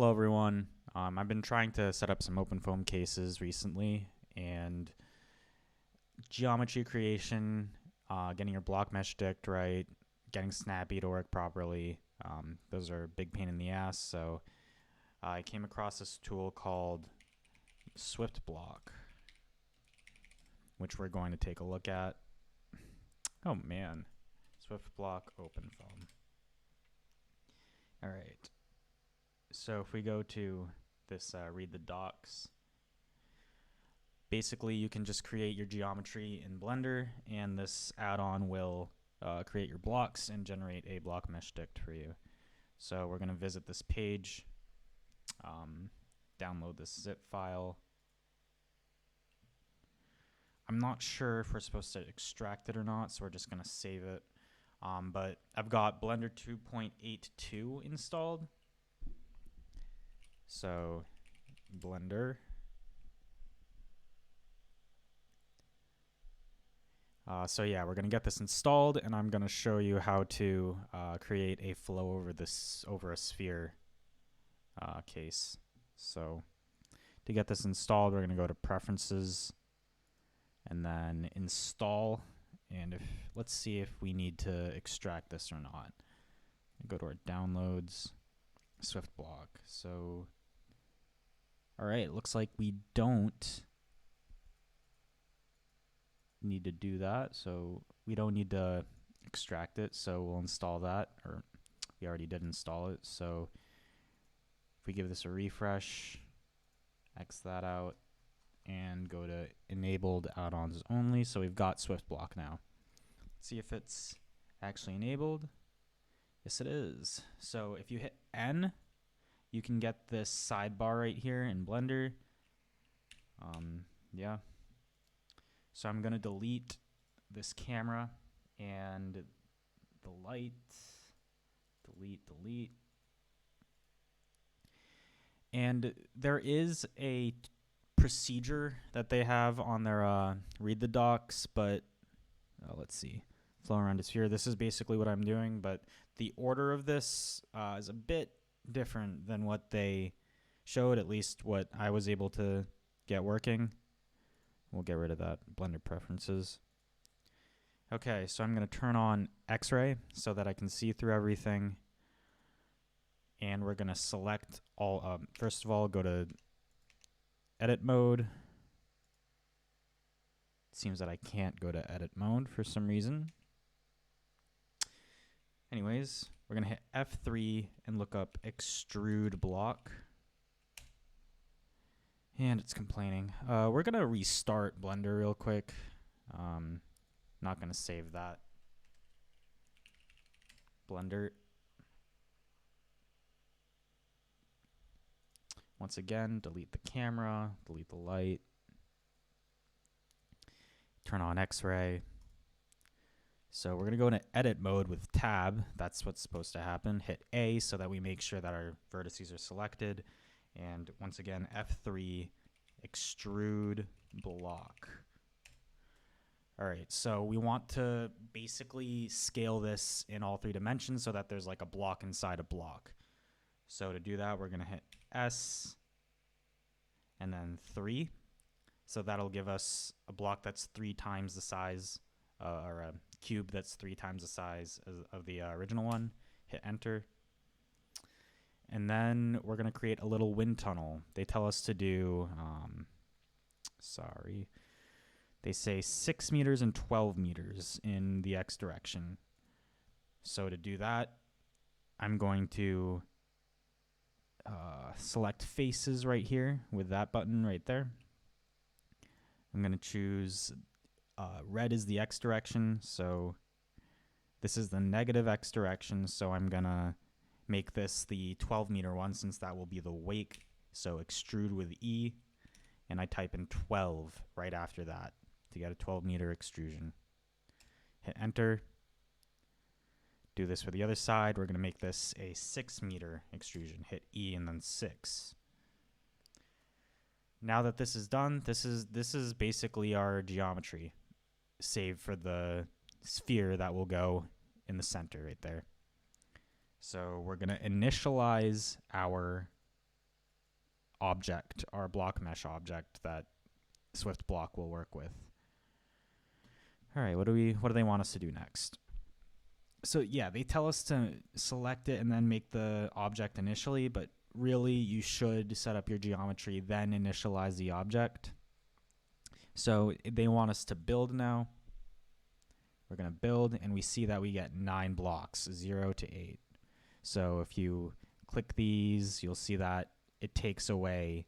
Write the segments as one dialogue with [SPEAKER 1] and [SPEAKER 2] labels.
[SPEAKER 1] Hello everyone. I've been trying to set up some OpenFOAM cases recently, and geometry creation, getting your blockMeshDict right, getting Snappy to work properly, those are a big pain in the ass. So I came across this tool called SwiftBlock, which we're going to take a look at. Oh man, SwiftBlock OpenFOAM. All right. So if we go to this read the docs, basically you can just create your geometry in Blender, and this add-on will create your blocks and generate a blockMeshDict for you. So we're going to visit this page, download this zip file. I'm not sure if we're supposed to extract it or not, so we're just going to save it. But I've got Blender 2.82 installed. So Blender. So yeah, we're going to get this installed, and I'm going to show you how to create a flow over a sphere case. So to get this installed, we're going to go to Preferences and then Install. And let's see if we need to extract this or not. Go to our Downloads, SwiftBlock. So, all right, looks like we don't need to do that, so we don't need to extract it, so we'll install that, or we already did install it. So if we give this a refresh, X that out, and go to enabled add-ons only, so we've got SwiftBlock now. Let's see if it's actually enabled. Yes, it is. So if you hit N, you can get this sidebar right here in Blender. Yeah. So I'm going to delete this camera and the light. Delete. And there is a procedure that they have on their read the docs, but let's see. Flow around a sphere. This is basically what I'm doing, but the order of this is a bit different than what they showed, at least what I was able to get working. We'll get rid of that Blender preferences. Okay, so I'm going to turn on X-ray so that I can see through everything. And we're going to select all, first of all, go to edit mode. It seems that I can't go to edit mode for some reason. Anyways, we're going to hit F3 and look up extrude block. And it's complaining. We're going to restart Blender real quick. Not going to save that. Blender. Once again, delete the camera, delete the light. Turn on X-ray. So we're going to go into edit mode with tab. That's what's supposed to happen. Hit A so that we make sure that our vertices are selected. And once again, F3, extrude block. All right, so we want to basically scale this in all 3 dimensions so that there's like a block inside a block. So to do that, we're going to hit S and then 3. So that'll give us a block that's 3 times the size, or a cube that's 3 times the size of the original one. Hit enter. And then we're going to create a little wind tunnel. They tell us to do, they say 6 meters and 12 meters in the X direction. So to do that, I'm going to select faces right here with that button right there. I'm going to choose red is the X direction. So this is the negative X direction. So I'm going to make this the 12 meter one, since that will be the wake. So extrude with E, and I type in 12 right after that to get a 12 meter extrusion. Hit enter. Do this for the other side. We're going to make this a 6 meter extrusion. Hit E and then 6. Now that this is done, this is basically our geometry, save for the sphere that will go in the center right there. So we're going to initialize our object, our block mesh object that SwiftBlock will work with. All right, what do they want us to do next? So yeah, they tell us to select it and then make the object initially, but really you should set up your geometry, then initialize the object. So they want us to build now. We're going to build, and we see that we get 9 blocks, 0 to 8. So if you click these, you'll see that it takes away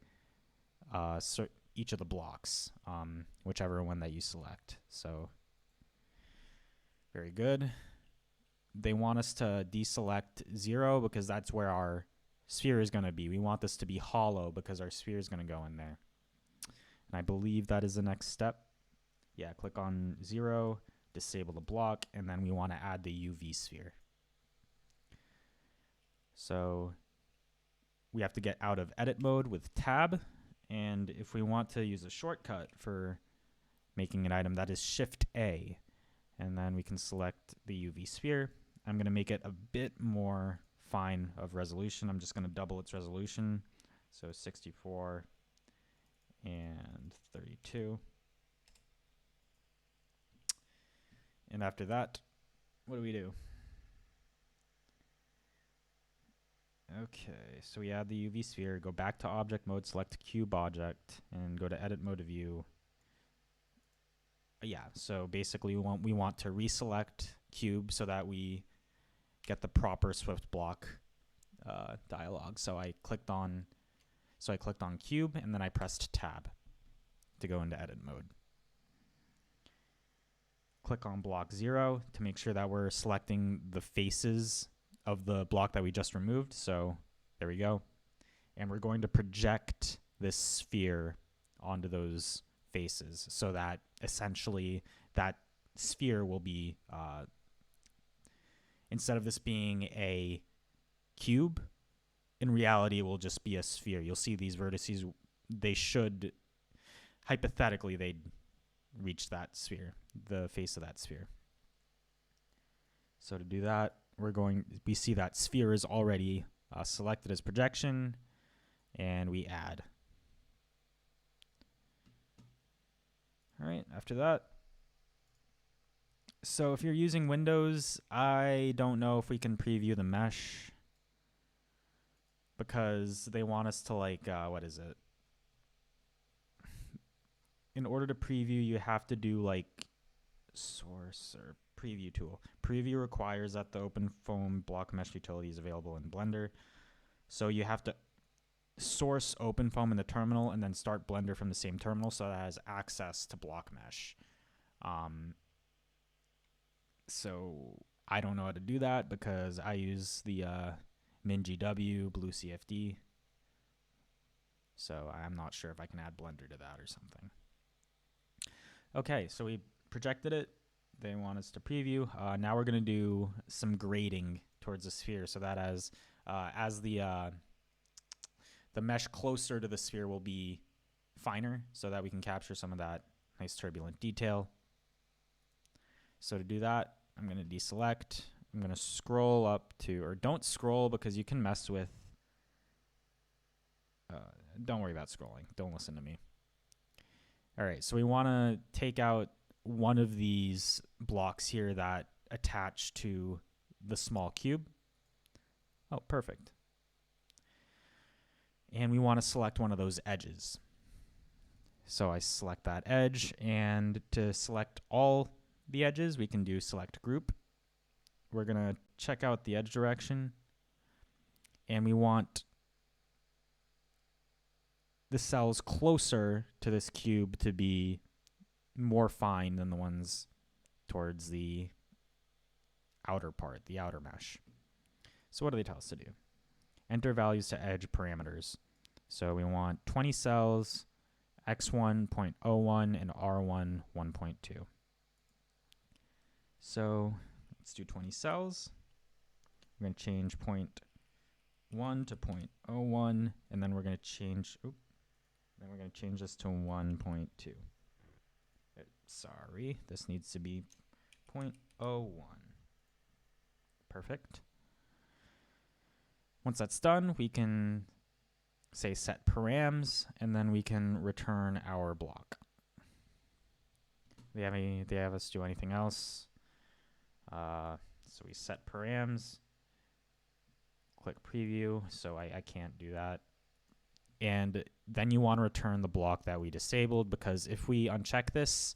[SPEAKER 1] each of the blocks, whichever one that you select. So very good. They want us to deselect 0 because that's where our sphere is going to be. We want this to be hollow because our sphere is going to go in there. And I believe that is the next step. Yeah, click on 0, disable the block, and then we want to add the UV sphere. So we have to get out of edit mode with tab, and if we want to use a shortcut for making an item, that is Shift A, and then we can select the UV sphere. I'm going to make it a bit more fine of resolution. I'm just going to double its resolution, so 64 and 32. And after that, what do? Okay, so we add the UV sphere, go back to object mode, select cube object, and go to edit mode of view. Yeah, so basically we want to reselect cube so that we get the proper SwiftBlock dialog. So I clicked on cube, and then I pressed tab to go into edit mode. Click on block 0 to make sure that we're selecting the faces of the block that we just removed. So there we go. And we're going to project this sphere onto those faces so that essentially that sphere will be, instead of this being a cube, in reality it will just be a sphere. You'll see these vertices, they should, hypothetically, they'd reach that sphere, the face of that sphere. So to do that, we see that sphere is already selected as projection, and we add. All right, after that, so if you're using Windows, I don't know if we can preview the mesh because they want us to what is it? In order to preview, you have to do source or preview tool. Preview requires that the OpenFOAM block mesh utility is available in Blender. So you have to source OpenFOAM in the terminal and then start Blender from the same terminal so that it has access to block mesh. So I don't know how to do that because I use the MinGW Blue CFD. So I'm not sure if I can add Blender to that or something. Okay, so we projected it. They want us to preview. Now we're going to do some grading towards the sphere so that as the mesh closer to the sphere will be finer so that we can capture some of that nice turbulent detail. So to do that, I'm going to deselect. I'm going to scroll up to, or don't scroll because you can mess with, don't worry about scrolling. Don't listen to me. All right, so we want to take out one of these blocks here that attach to the small cube. Oh, perfect. And we want to select one of those edges. So I select that edge, and to select all the edges, we can do select group. We're going to check out the edge direction, and we want the cells closer to this cube to be more fine than the ones towards the outer part, the outer mesh. So what do they tell us to do? Enter values to edge parameters. So we want 20 cells, x1 0.01 and r1 1.2. So let's do 20 cells. We're going to change 0.1 to 0.01, and then we're going to change, this to 1.2. Sorry, this needs to be 0.01. Perfect. Once that's done, we can say set params, and then we can return our block. They have us do anything else? So we set params, click preview, so I can't do that. And then you want to return the block that we disabled, because if we uncheck this,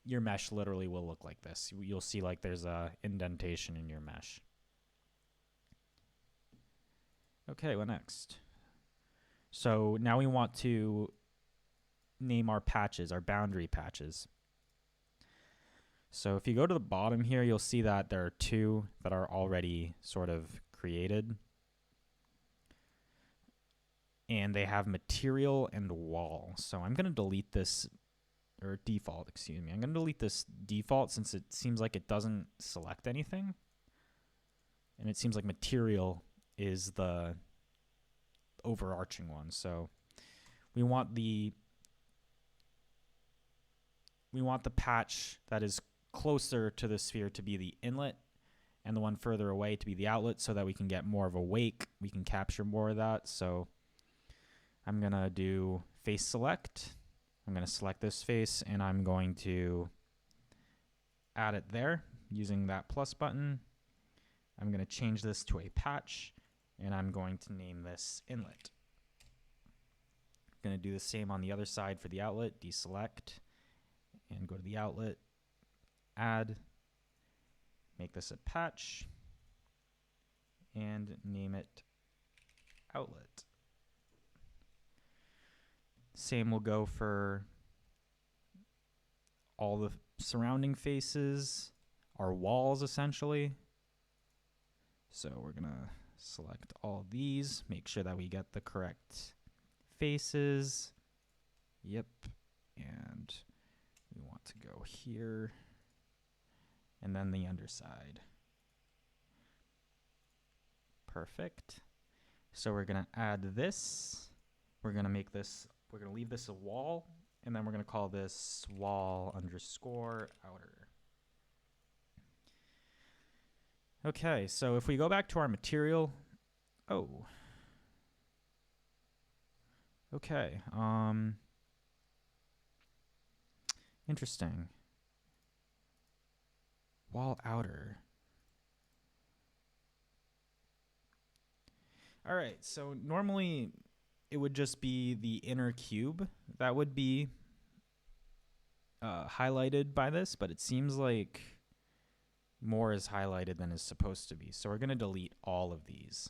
[SPEAKER 1] your mesh literally will look like this. You'll see like there's a indentation in your mesh. Okay, what next? So now we want to name our patches, our boundary patches. So if you go to the bottom here, you'll see that there are two that are already sort of created. And they have material and wall. So I'm going to delete this, or default, excuse me. I'm going to delete this default since it seems like it doesn't select anything. And it seems like material is the overarching one. So we want the patch that is closer to the sphere to be the inlet, and the one further away to be the outlet, so that we can get more of a wake. We can capture more of that. So I'm going to do face select. I'm going to select this face, and I'm going to add it there using that plus button. I'm going to change this to a patch, and I'm going to name this inlet. I'm going to do the same on the other side for the outlet. Deselect and go to the outlet, add, make this a patch, and name it outlet. Same will go for all the surrounding faces, our walls essentially. So we're going to select all these, make sure that we get the correct faces. Yep. And we want to go here, and then the underside. Perfect. So we're going to add this. We're going to make this, we're going to leave this a wall, and then we're going to call this wall underscore outer. Okay, so if we go back to our material, okay, interesting. Wall outer. All right, so normally it would just be the inner cube that would be highlighted by this, but it seems like more is highlighted than is supposed to be. So we're going to delete all of these.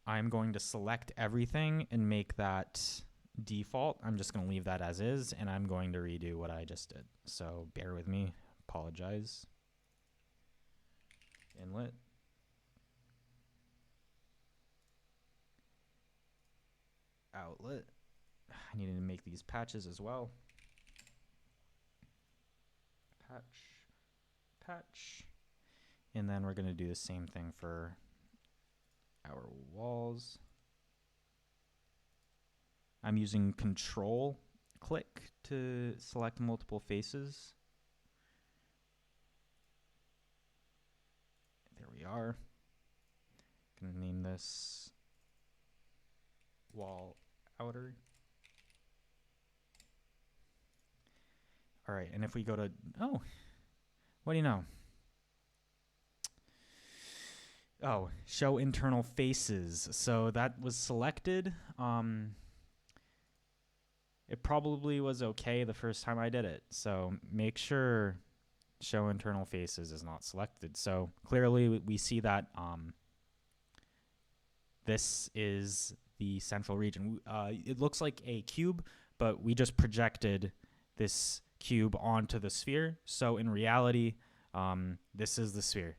[SPEAKER 1] I'm going to select everything and make that default. I'm just going to leave that as is, and I'm going to redo what I just did. So bear with me. Apologize. Inlet. Outlet. I needed to make these patches as well. Patch. And then we're going to do the same thing for our walls. I'm using control click to select multiple faces. There we are. Going to name this wall outer. All right, and if we go to, what do you know? Oh, show internal faces. So that was selected. It probably was okay the first time I did it. So make sure show internal faces is not selected. So clearly we see that this is the central region. It looks like a cube, but we just projected this cube onto the sphere. So in reality, this is the sphere.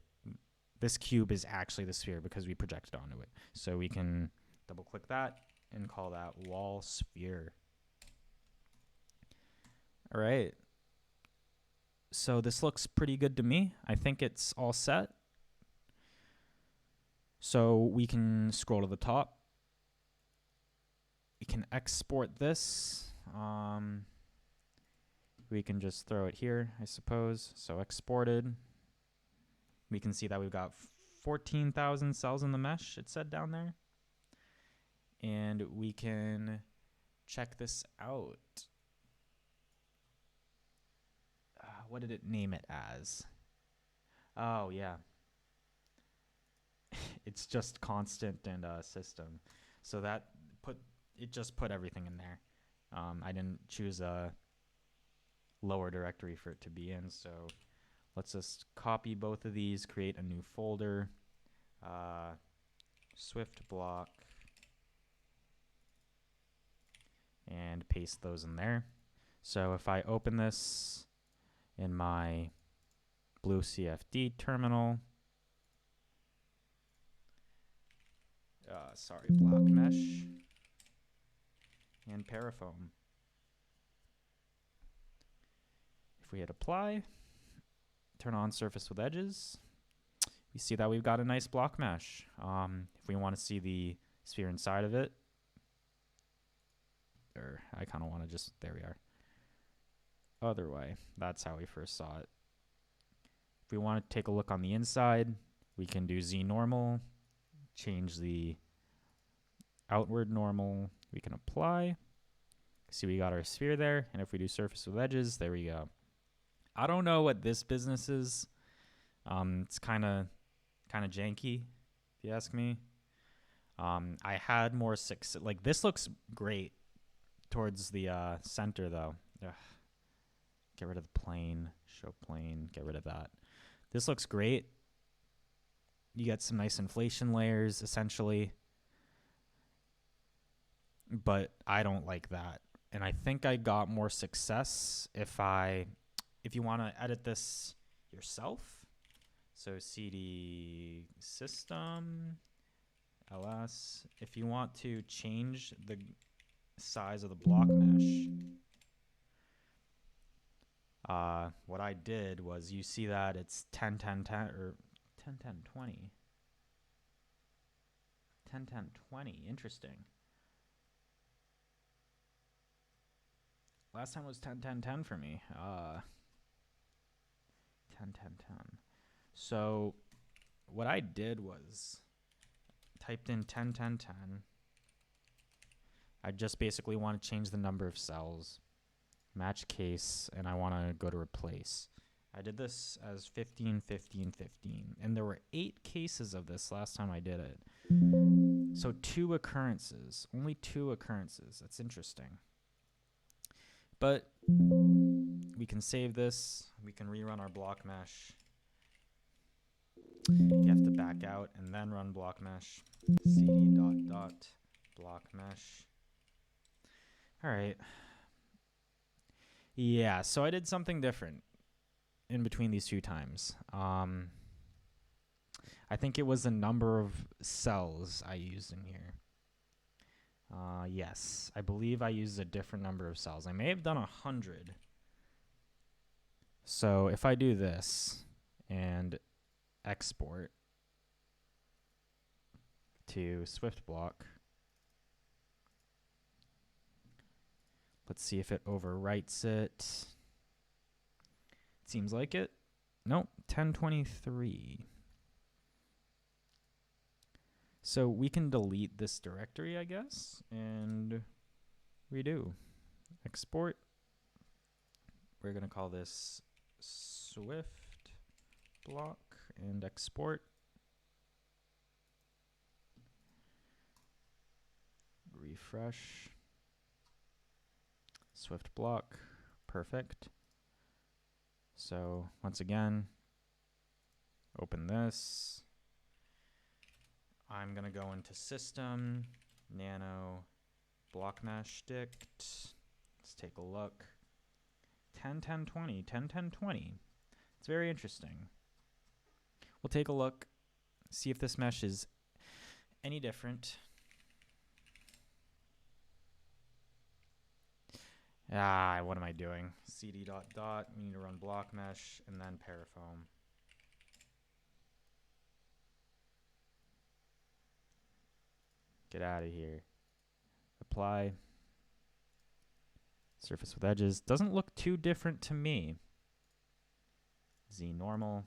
[SPEAKER 1] This cube is actually the sphere because we projected onto it. So we can double click that and call that wall sphere. All right. So this looks pretty good to me. I think it's all set. So we can scroll to the top. We can export this. We can just throw it here, I suppose. So exported. We can see that we've got 14,000 cells in the mesh, it said down there. And we can check this out. What did it name it as? Oh, yeah. It's just constant and system. So that just put everything in there. I didn't choose a lower directory for it to be in, so let's just copy both of these, create a new folder, SwiftBlock, and paste those in there. So if I open this in my blue CFD terminal, blockmesh and parafoam. If we hit apply, turn on surface with edges, we see that we've got a nice block mesh. If we want to see the sphere inside of it, or I kind of want to just, there we are. Other way, that's how we first saw it. If we want to take a look on the inside, we can do Z normal, change the outward normal, we can apply. See, we got our sphere there, and if we do surface with edges, there we go. I don't know what this business is. It's kind of janky, if you ask me. I had more success. Like, this looks great towards the center, though. Ugh. Get rid of the plane, show plane, get rid of that. This looks great. You get some nice inflation layers, essentially. But I don't like that. And I think I got more success if you want to edit this yourself. So cd system ls. If you want to change the size of the block mesh, what I did was, you see that it's 10 10 10 or 10 10 20. 10 10 20. Interesting. Last time was 10 10 10 for me. 10 10 10. So what I did was typed in 10 10 10. I just basically want to change the number of cells, match case, and I want to go to replace. I did this as 15 15 15, and there were 8 cases of this last time I did it. So 2 occurrences, only 2 occurrences. That's interesting. But we can save this. We can rerun our block mesh. You have to back out and then run block mesh. cd ... block mesh. All right. Yeah, so I did something different in between these 2 times. I think it was the number of cells I used in here. Yes, I believe I used a different number of cells. I may have done 100. So if I do this and export to SwiftBlock, let's see if it overwrites it. Seems like it. Nope, 1023. So we can delete this directory, I guess, and redo. Export. We're going to call this SwiftBlock and export. Refresh. SwiftBlock. Perfect. So once again, open this. I'm going to go into System, Nano, blockMeshDict. Let's take a look. 10 10 20, 10 10 20. It's very interesting. We'll take a look, see if this mesh is any different. What am I doing? cd ... We need to run blockmesh and then parafoam. Get out of here. Apply. Surface with edges. Doesn't look too different to me. Z normal.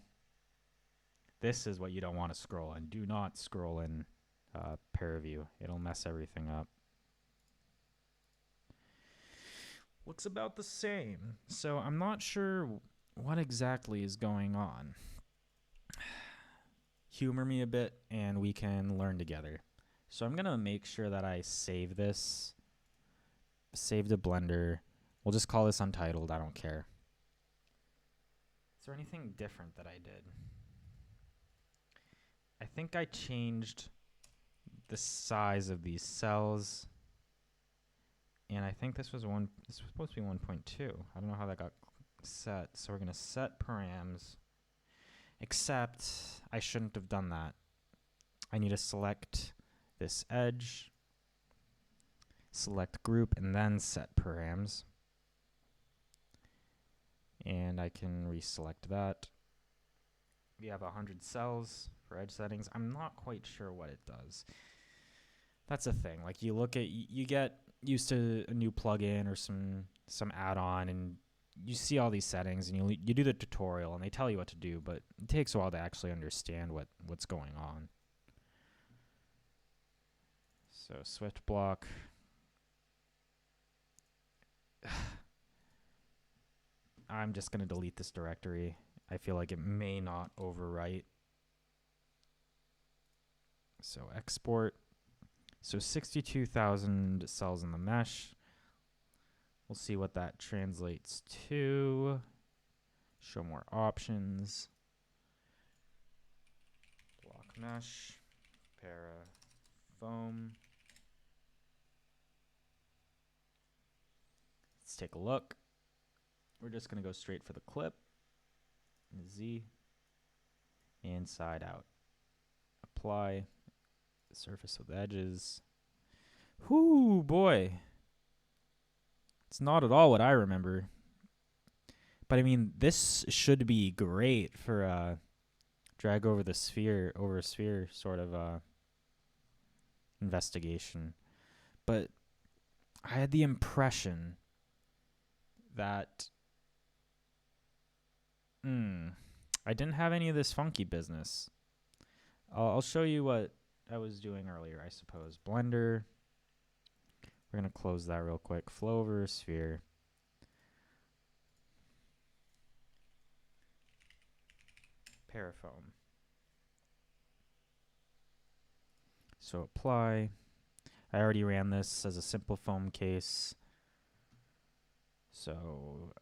[SPEAKER 1] This is what you don't want to scroll in. Do not scroll in pair view. It'll mess everything up. Looks about the same. So I'm not sure what exactly is going on. Humor me a bit and we can learn together. So I'm going to make sure that I save this. Save to Blender. We'll just call this untitled. I don't care. Is there anything different that I did? I think I changed the size of these cells. And I think this was supposed to be 1.2. I don't know how that got set. So we're going to set params. Except I shouldn't have done that. I need to select this edge, select group, and then set params. And I can reselect that. We have 100 cells for edge settings. I'm not quite sure what it does. That's a thing. Like you get used to a new plugin or some add-on, and you see all these settings, and you do the tutorial, and they tell you what to do, but it takes a while to actually understand what's going on. So SwiftBlock. I'm just going to delete this directory. I feel like it may not overwrite. So export. So 62,000 cells in the mesh. We'll see what that translates to. Show more options. Block mesh. Para foam. Let's take a look. We're just going to go straight for the clip. Z. Inside out. Apply. Surface with edges. Whoo, boy. It's not at all what I remember. But I mean, this should be great for drag over the sphere, over a sphere sort of investigation. But I had the impression that I didn't have any of this funky business. I'll show you what I was doing earlier, I suppose. Blender. We're going to close that real quick. Flow over sphere. Parafoam. So apply. I already ran this as a simple foam case. So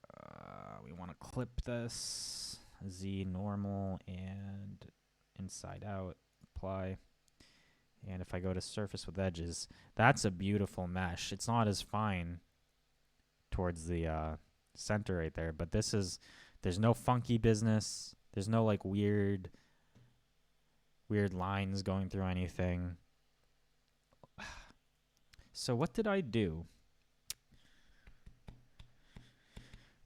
[SPEAKER 1] we want to clip this. Z normal and inside out. Apply. And if I go to surface with edges, that's a beautiful mesh. It's not as fine towards the center right there, but there's no funky business. There's no like weird lines going through anything. So what did I do?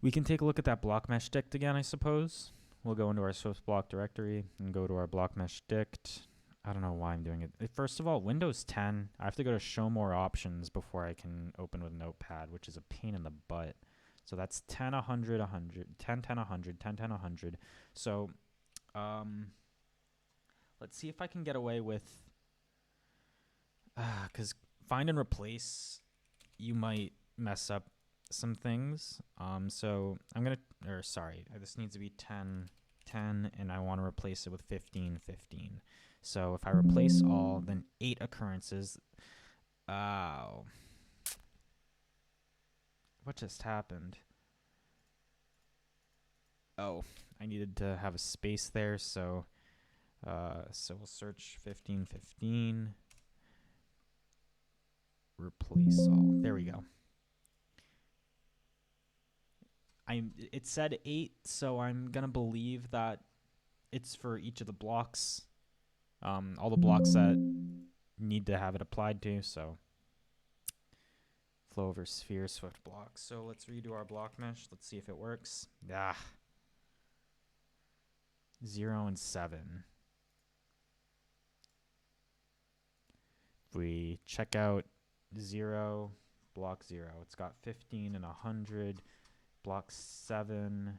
[SPEAKER 1] We can take a look at that blockMeshDict again, I suppose. We'll go into our SwiftBlock directory and go to our blockMeshDict. I don't know why I'm doing it. First of all, Windows 10, I have to go to show more options before I can open with Notepad, which is a pain in the butt. So that's 10, 100, 100, 10, 10, 100, 10, 10, 100. So let's see if I can get away with, because find and replace, you might mess up some things. So I'm going to, or sorry, this needs to be 10, 10, and I want to replace it with 15, 15. So if I replace all, then 8 occurrences. Oh. What just happened? Oh, I needed to have a space there, so we'll search 15, 15. Replace all. There we go. It said 8, so I'm gonna believe that it's for each of the blocks. All the blocks that need to have it applied to, so flow over sphere, SwiftBlock. So let's redo our block mesh. Let's see if it works. 0 and 7. If we check out 0, block 0, it's got 15 and 100. Block 7.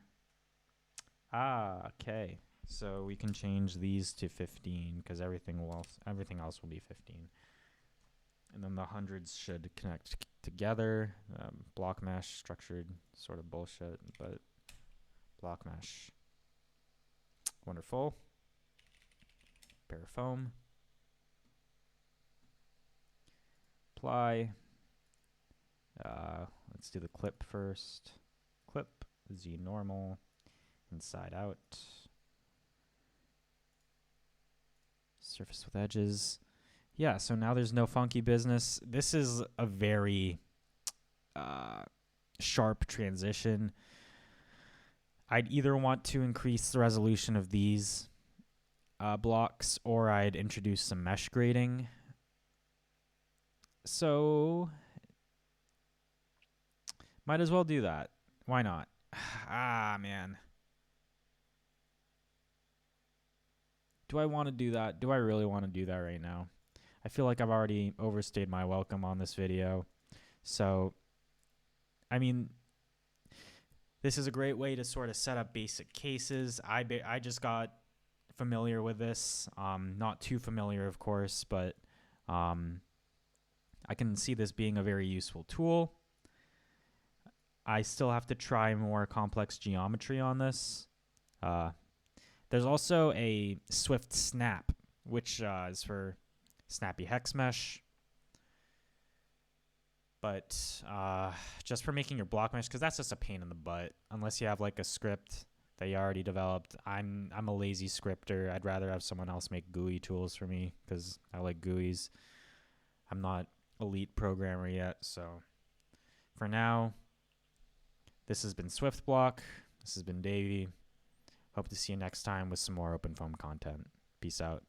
[SPEAKER 1] Okay. So we can change these to 15 because everything else will be 15. And then the hundreds should connect together. Block mesh structured sort of bullshit, but block mesh. Wonderful. Parafoam. Apply. Let's do the clip first. Clip, Z normal, inside out. Surface with edges. Yeah, so now there's no funky business. This is a very sharp transition. I'd either want to increase the resolution of these blocks, or I'd introduce some mesh grading. So might as well do that. Why not? Man. Do I want to do that? Do I really want to do that right now? I feel like I've already overstayed my welcome on this video. So, I mean, this is a great way to sort of set up basic cases. I just got familiar with this. Not too familiar, of course, but I can see this being a very useful tool. I still have to try more complex geometry on this. There's also a Swift Snap, which is for snappy hex mesh. But just for making your block mesh, because that's just a pain in the butt. Unless you have like a script that you already developed. I'm a lazy scripter. I'd rather have someone else make GUI tools for me because I like GUIs. I'm not elite programmer yet, so for now, this has been SwiftBlock. This has been Davey. Hope to see you next time with some more OpenFOAM content. Peace out.